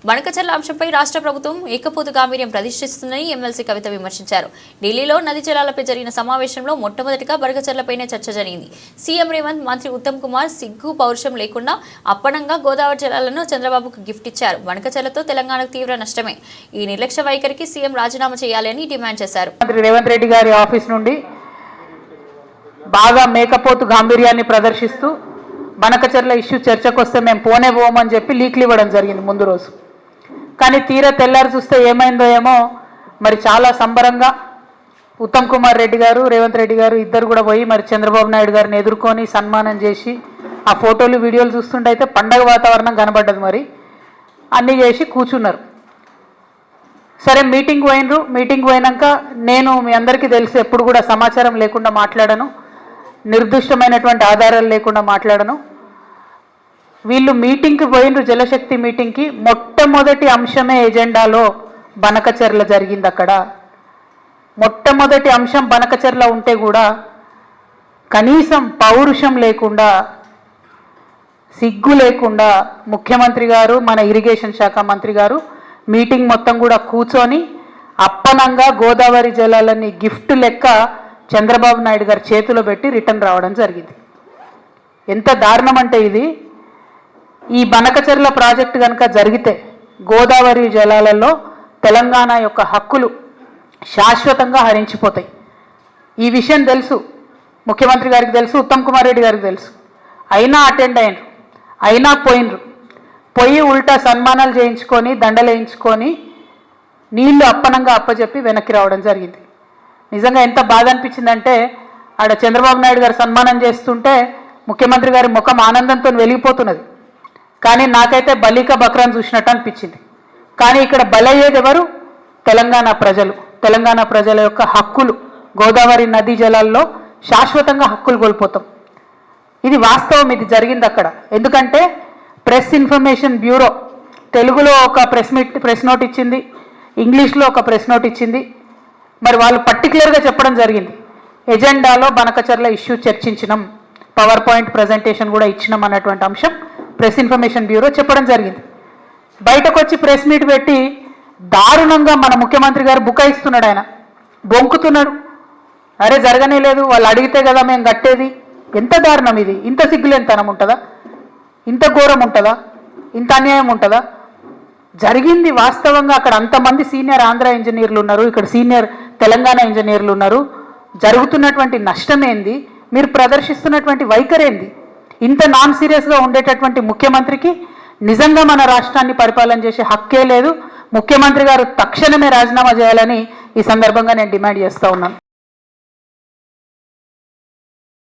బనకచెర్ల అంశంపై రాష్ట్ర ప్రభుత్వం ఏకపోతు గాంభీర్యం ప్రదర్శిస్తుందని ఎమ్మెల్సీ కవిత విమర్శించారు. ఢిల్లీలో నదీ జలాలపై జరిగిన సమావేశంలో మొట్టమొదటిగా బనకచెర్లపైనే చర్చ జరిగింది. సీఎం రేవంత్, మంత్రి ఉత్తమ్ కుమార్ సిగ్గు పౌరుషం లేకుండా అప్పనంగా గోదావరి జలాలను చంద్రబాబుకు గిఫ్ట్ ఇచ్చారు. బనకచెర్లతో తెలంగాణకు తీవ్ర నష్టమే. ఈ నిర్లక్ష్య వైఖరికి సీఎం రాజీనామా చేయాలని డిమాండ్ చేశారు. మంత్రి రేవంత్ రెడ్డి గారి ఆఫీస్ నుండి బాగా మేకపోతు గాంభీర్యాన్ని ప్రదర్శిస్తూ బనకచెర్ల ఇష్యూ చర్చకు వస్తే మేము పోమని చెప్పి లీక్లు ఇవ్వడం జరిగింది ముందు రోజు. కానీ తీరా తెల్లారి చూస్తే ఏమైందో ఏమో మరి చాలా సంబరంగా ఉత్తమ్ కుమార్ రెడ్డి గారు, రేవంత్ రెడ్డి గారు ఇద్దరు కూడా పోయి మరి చంద్రబాబు నాయుడు గారిని ఎదుర్కొని సన్మానం చేసి ఆ ఫోటోలు వీడియోలు చూస్తుంటే అయితే పండగ వాతావరణం కనబడ్డది. మరి అన్నీ చేసి కూర్చున్నారు. సరే మీటింగ్ పోయినాక నేను మీ అందరికీ తెలుసు ఎప్పుడు కూడా సమాచారం లేకుండా మాట్లాడను, నిర్దిష్టమైనటువంటి ఆధారాలు లేకుండా మాట్లాడను. వీళ్ళు మీటింగ్కి పోయినరు, జలశక్తి మీటింగ్కి. మొట్టమొదటి అంశమే ఎజెండాలో బనకచెర్ల జరిగింది. అక్కడ మొట్టమొదటి అంశం బనకచెర్ల ఉంటే కూడా కనీసం పౌరుషం లేకుండా, సిగ్గు లేకుండా ముఖ్యమంత్రి గారు, మన ఇరిగేషన్ శాఖ మంత్రి గారు మీటింగ్ మొత్తం కూడా కూర్చొని అప్పనంగా గోదావరి జలాలని గిఫ్ట్ లెక్క చంద్రబాబు నాయుడు గారి చేతిలో పెట్టి రిటర్న్ రావడం జరిగింది. ఎంత దారుణం అంటే ఇది. ఈ బనకచెర్ల ప్రాజెక్టు కనుక జరిగితే గోదావరి జలాలలో తెలంగాణ యొక్క హక్కులు శాశ్వతంగా హరించిపోతాయి. ఈ విషయం తెలుసు, ముఖ్యమంత్రి గారికి తెలుసు, ఉత్తమ్ కుమార్ రెడ్డి గారికి తెలుసు. అయినా అటెండ్ అయ్యారు, అయినా పోయి ఉల్టా సన్మానాలు చేయించుకొని దండలు వేయించుకొని నీళ్లు అప్పనంగా అప్పచెప్పి వెనక్కి రావడం జరిగింది. నిజంగా ఎంత బాధ అనిపించిందంటే ఆడ చంద్రబాబు నాయుడు గారు సన్మానం చేస్తుంటే ముఖ్యమంత్రి గారి ముఖం ఆనందంతో వెలిగిపోతున్నది. కానీ నాకైతే బలిక బక్రాన్ చూసినట్టు అనిపించింది. కానీ ఇక్కడ బలయ్యేది ఎవరు? తెలంగాణ ప్రజలు. తెలంగాణ ప్రజల యొక్క హక్కులు, గోదావరి నదీ జలాల్లో శాశ్వతంగా హక్కులు కోల్పోతాం. ఇది వాస్తవం, ఇది జరిగింది అక్కడ. ఎందుకంటే ప్రెస్ ఇన్ఫర్మేషన్ బ్యూరో తెలుగులో ఒక ప్రెస్ నోట్ ఇచ్చింది, ఇంగ్లీష్లో ఒక ప్రెస్ నోట్ ఇచ్చింది. మరి వాళ్ళు పర్టికులర్గా చెప్పడం జరిగింది, ఎజెండాలో బనకచెర్ల ఇష్యూ చర్చించినాం, పవర్ పాయింట్ ప్రజెంటేషన్ కూడా ఇచ్చినాం అన్నటువంటి అంశం ప్రెస్ ఇన్ఫర్మేషన్ బ్యూరో చెప్పడం జరిగింది. బయటకు వచ్చి ప్రెస్ మీట్ పెట్టి దారుణంగా మన ముఖ్యమంత్రి గారు బుకాయిస్తున్నాడు, ఆయన బొంకుతున్నాడు. అరే జరగనే లేదు, వాళ్ళు అడిగితే కదా మేము కట్టేది. ఎంత దారుణం ఇది! ఇంత సిగ్గులేనితనం ఉంటుందా? ఇంత ఘోరం ఉంటుందా? ఇంత అన్యాయం ఉంటుందా? జరిగింది వాస్తవంగా. అక్కడ అంతమంది సీనియర్ ఆంధ్ర ఇంజనీర్లు ఉన్నారు, ఇక్కడ సీనియర్ తెలంగాణ ఇంజనీర్లు ఉన్నారు. జరుగుతున్నటువంటి నష్టం ఏంది? మీరు ప్రదర్శిస్తున్నటువంటి వైఖరి ఏంది? ఇంత నాన్ సీరియస్గా ఉండేటటువంటి ముఖ్యమంత్రికి నిజంగా మన రాష్ట్రాన్ని పరిపాలన చేసే హక్కే లేదు. ముఖ్యమంత్రి గారు తక్షణమే రాజీనామా చేయాలని ఈ సందర్భంగా నేను డిమాండ్ చేస్తూ ఉన్నాను.